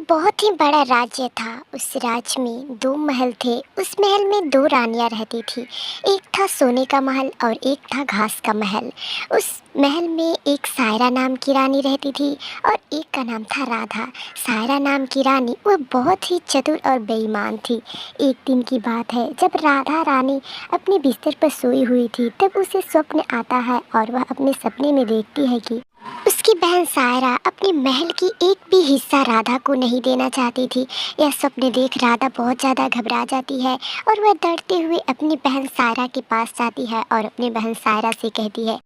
बहुत ही बड़ा राज्य था। उस राज्य में दो महल थे। उस महल में दो रानियां रहती थी। एक था सोने का महल और एक था घास का महल। उस महल में एक सायरा नाम की रानी रहती थी और एक का नाम था राधा। सायरा नाम की रानी वह बहुत ही चतुर और बेईमान थी। एक दिन की बात है, जब राधा रानी अपने बिस्तर पर सोई हुई थी, तब उसे स्वप्न आता है और वह अपने सपने में देखती है कि उसकी बहन सायरा अपने महल की एक भी हिस्सा राधा को नहीं देना चाहती थी। यह सपने देख राधा बहुत ज़्यादा घबरा जाती है और वह डरते हुए अपनी बहन सायरा के पास जाती है और अपनी बहन सायरा से कहती है,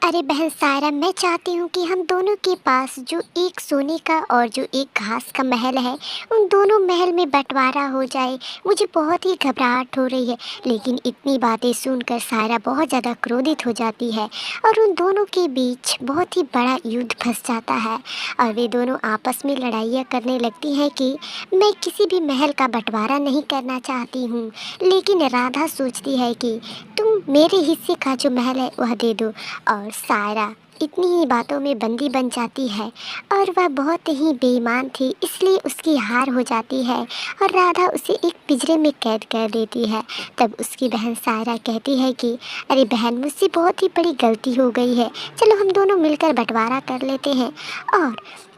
अरे बहन सायरा, मैं चाहती हूँ कि हम दोनों के पास जो एक सोने का और जो एक घास का महल है, उन दोनों महल में बंटवारा हो जाए। मुझे बहुत ही घबराहट हो रही है। लेकिन इतनी बातें सुनकर सायरा बहुत ज़्यादा क्रोधित हो जाती है और उन दोनों के बीच बहुत ही बड़ा युद्ध फंस जाता है और वे दोनों आपस में लड़ाइयाँ करने लगती हैं कि मैं किसी भी महल का बंटवारा नहीं करना चाहती हूँ। लेकिन राधा सोचती है कि तुम मेरे हिस्से का जो महल है वह दे दो। और सायरा इतनी ही बातों में बंदी बन जाती है और वह बहुत ही बेईमान थी, इसलिए उसकी हार हो जाती है और राधा उसे एक पिंजरे में कैद कर देती है। तब उसकी बहन सायरा कहती है कि अरे बहन, मुझसे बहुत ही बड़ी गलती हो गई है, चलो हम दोनों मिलकर बंटवारा कर लेते हैं और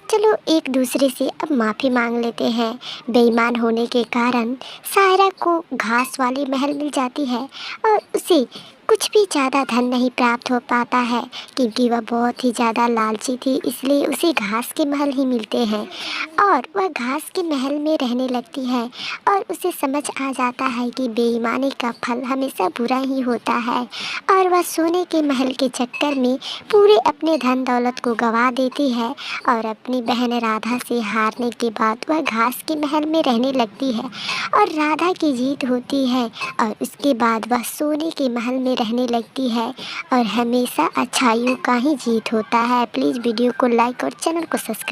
चलो एक दूसरे से अब माफ़ी मांग लेते हैं। बेईमान होने के कारण सायरा को घास वाली महल मिल जाती है और उसे कुछ भी ज़्यादा धन नहीं प्राप्त हो पाता है, क्योंकि वह बहुत ही ज़्यादा लालची थी, इसलिए उसे घास के महल ही मिलते हैं और वह घास के महल में रहने लगती है और उसे समझ आ जाता है कि बेईमानी का फल हमेशा बुरा ही होता है और वह सोने के महल के चक्कर में पूरे अपने धन दौलत को गंवा देती है और अपनी बहन राधा से हारने के बाद वह घास के महल में रहने लगती है और राधा की जीत होती है और उसके बाद वह सोने के महल में रहने लगती है और हमेशा अच्छाइयों का ही जीत होता है। प्लीज़ वीडियो को लाइक और चैनल को सब्सक्राइब